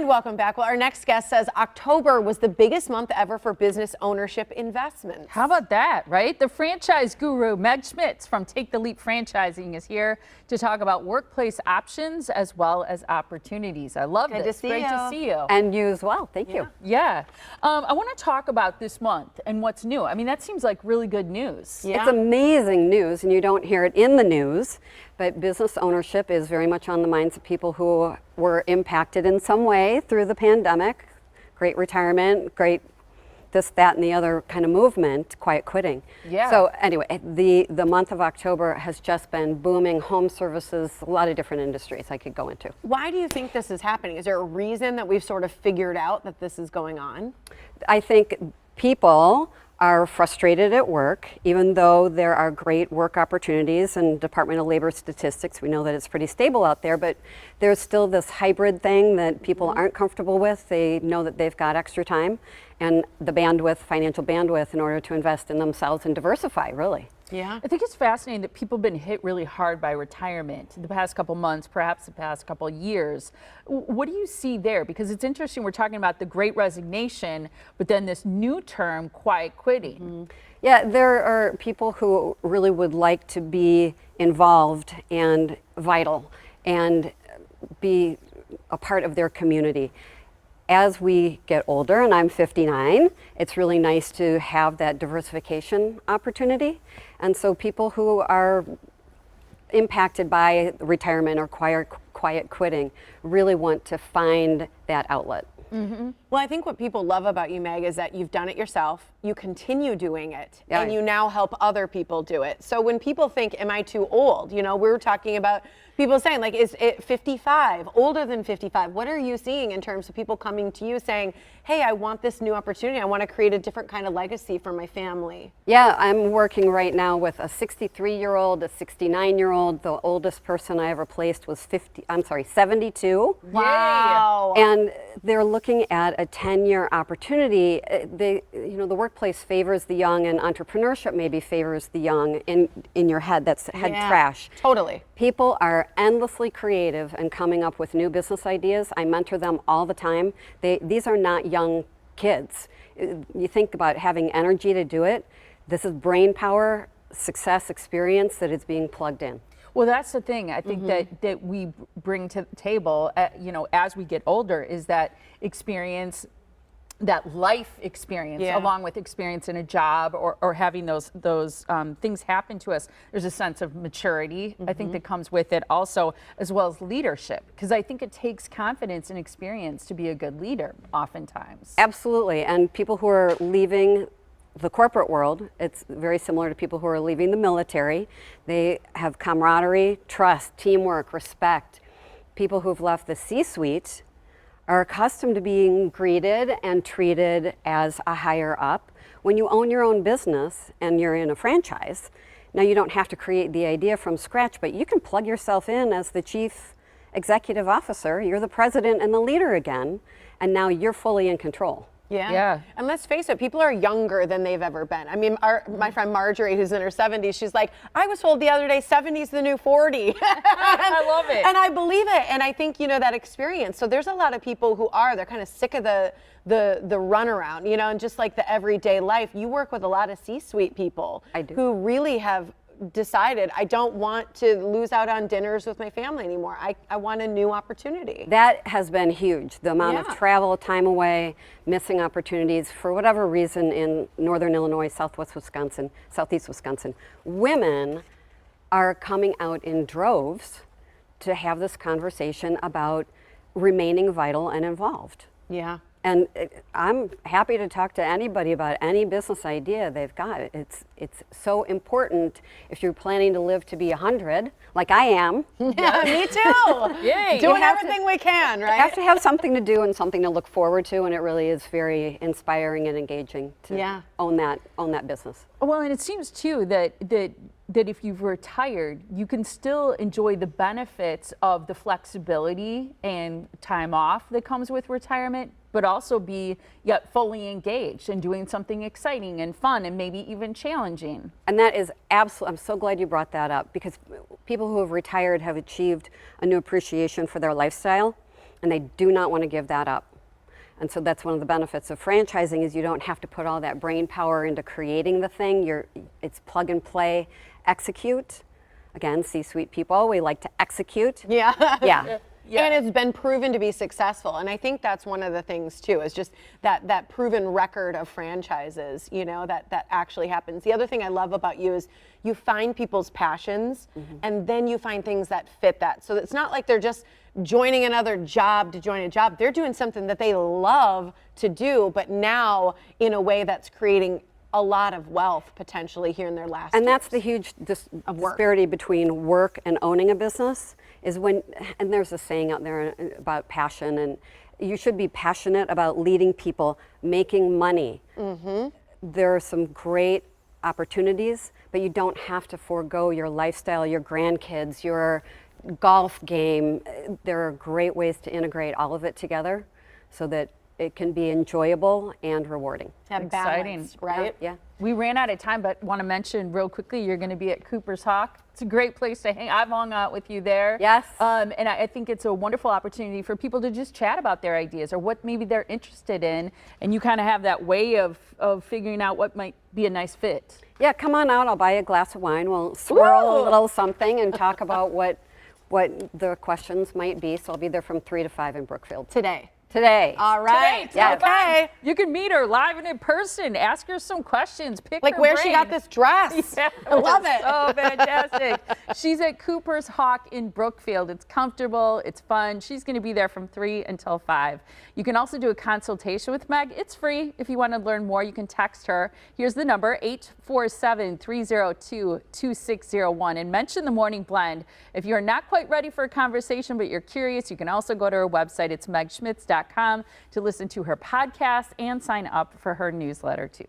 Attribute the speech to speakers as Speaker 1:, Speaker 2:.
Speaker 1: welcome back. Well, our next guest says October was the biggest month ever for business ownership investments.
Speaker 2: How about that, right? The franchise guru, Meg Schmitz from Take the Leap Franchising, is here to talk about workplace options as well as opportunities. I love
Speaker 1: Good
Speaker 2: this.
Speaker 1: to see
Speaker 2: Great
Speaker 1: you.
Speaker 2: to see you.
Speaker 3: And you as well. Thank you.
Speaker 2: Yeah. I want to talk about this month and what's new. I mean, that seems like really good news.
Speaker 1: Yeah.
Speaker 3: It's amazing news, and you don't hear it in the news, but business ownership is very much on the minds of people who were impacted in some way through the pandemic. Great retirement, great this, that, and the other kind of movement, quiet quitting.
Speaker 2: Yeah.
Speaker 3: So anyway, the month of October has just been booming. Home services, a lot of different industries I could go into.
Speaker 1: Why do you think this is happening? Is there a reason that we've sort of figured out that this is going on?
Speaker 3: I think people are frustrated at work, even though there are great work opportunities and Department of Labor statistics. We know that it's pretty stable out there, but there's still this hybrid thing that people aren't comfortable with. They know that they've got extra time and the bandwidth, financial bandwidth, in order to invest in themselves and diversify, really.
Speaker 1: Yeah.
Speaker 2: I think it's fascinating that people have been hit really hard by retirement the past couple months, perhaps the past couple years. What do you see there? Because it's interesting, we're talking about the Great Resignation, but then this new term, quiet quitting.
Speaker 3: Yeah, there are people who really would like to be involved and vital and be a part of their community. As we get older, and I'm 59, it's really nice to have that diversification opportunity. And so people who are impacted by retirement or quiet quitting really want to find that outlet.
Speaker 1: Well, I think what people love about you, Meg, is that you've done it yourself, you continue doing it,
Speaker 3: Yeah.
Speaker 1: and you now help other people do it. So when people think, am I too old? You know, we were talking about people saying, like, is it 55, older than 55? What are you seeing in terms of people coming to you saying, hey, I want this new opportunity. I want to create a different kind of legacy for my family?
Speaker 3: Yeah, I'm working right now with a 63-year-old, a 69-year-old. The oldest person I ever placed was 72.
Speaker 1: Wow.
Speaker 3: And they're looking at a 10-year opportunity. The workplace favors the young, and entrepreneurship maybe favors the young in your head. That's head trash.
Speaker 1: Totally.
Speaker 3: People are endlessly creative and coming up with new business ideas. I mentor them all the time. These are not young kids. You think about having energy to do it. This is brain power, success, experience that is being plugged in.
Speaker 2: Well, that's the thing I think that we bring to the table, as we get older, is that experience, that life experience, along with experience in a job or having those things happen to us. There's a sense of maturity, I think, that comes with it also, as well as leadership, because I think it takes confidence and experience to be a good leader oftentimes.
Speaker 3: Absolutely, and people who are leaving the corporate world, it's very similar to people who are leaving the military. They have camaraderie, trust, teamwork, respect. People who've left the C-suite are accustomed to being greeted and treated as a higher up. When you own your own business and you're in a franchise, now you don't have to create the idea from scratch, but you can plug yourself in as the chief executive officer. You're the president and the leader again, and now you're fully in control.
Speaker 1: Yeah. And let's face it, people are younger than they've ever been. I mean, my friend Marjorie, who's in her 70s, she's like, I was told the other day 70 is the new 40.
Speaker 2: I love it.
Speaker 1: And I believe it. And I think, that experience. So there's a lot of people who they're kind of sick of the runaround, and just like the everyday life. You work with a lot of C-suite people.
Speaker 3: I do.
Speaker 1: Who really have decided, I don't want to lose out on dinners with my family anymore. I want a new opportunity.
Speaker 3: That has been huge. The amount of travel, time away, missing opportunities for whatever reason in northern Illinois, southwest Wisconsin, southeast Wisconsin. Women are coming out in droves to have this conversation about remaining vital and involved.
Speaker 1: Yeah.
Speaker 3: And I'm happy to talk to anybody about any business idea they've got. It's so important if you're planning to live to be 100, like I am.
Speaker 1: Yeah, me too.
Speaker 2: Yay.
Speaker 1: Doing everything we can, right?
Speaker 3: You have to have something to do and something to look forward to, and it really is very inspiring and engaging to own that business.
Speaker 2: Well, and it seems too that if you've retired, you can still enjoy the benefits of the flexibility and time off that comes with retirement, but also be yet fully engaged and doing something exciting and fun and maybe even challenging.
Speaker 3: And that is absolutely, I'm so glad you brought that up, because people who have retired have achieved a new appreciation for their lifestyle and they do not want to give that up. And so that's one of the benefits of franchising is you don't have to put all that brain power into creating the thing. It's plug and play, execute. Again, C-suite people, we like to execute.
Speaker 1: Yeah.
Speaker 3: Yeah.
Speaker 2: Yeah.
Speaker 1: And it's been proven to be successful. And I think that's one of the things too, is just that proven record of franchises, that actually happens. The other thing I love about you is you find people's passions and then you find things that fit that. So it's not like they're just joining another job to join a job. They're doing something that they love to do, but now in a way that's creating a lot of wealth potentially here in their last
Speaker 3: And
Speaker 1: years.
Speaker 3: that's the huge disparity between work and owning a business is and there's a saying out there about passion, and you should be passionate about leading people, making money. There are some great opportunities, but you don't have to forego your lifestyle, your grandkids, your golf game. There are great ways to integrate all of it together so that it can be enjoyable and rewarding.
Speaker 1: Have
Speaker 2: Exciting,
Speaker 1: balance, right?
Speaker 3: Yeah.
Speaker 2: We ran out of time, but want to mention real quickly, you're going to be at Cooper's Hawk. It's a great place to hang. I've hung out with you there.
Speaker 3: Yes.
Speaker 2: And I think it's a wonderful opportunity for people to just chat about their ideas or what maybe they're interested in. And you kind of have that way of figuring out what might be a nice fit.
Speaker 3: Yeah, come on out. I'll buy you a glass of wine. We'll swirl a little something and talk about what the questions might be. So I'll be there from 3 to 5 in Brookfield. Today.
Speaker 1: All right.
Speaker 2: Today,
Speaker 1: Okay.
Speaker 2: You can meet her live and in person. Ask her some questions. Pick
Speaker 1: Like
Speaker 2: her
Speaker 1: where she
Speaker 2: brain.
Speaker 1: got this dress.
Speaker 2: Yeah,
Speaker 1: I love it.
Speaker 2: Oh, fantastic. She's at Cooper's Hawk in Brookfield. It's comfortable. It's fun. She's going to be there from 3 until 5. You can also do a consultation with Meg. It's free. If you want to learn more, you can text her. Here's the number, 847-302-2601, and mention the Morning Blend. If you're not quite ready for a conversation, but you're curious, you can also go to her website. It's megschmitz.com to listen to her podcast and sign up for her newsletter too.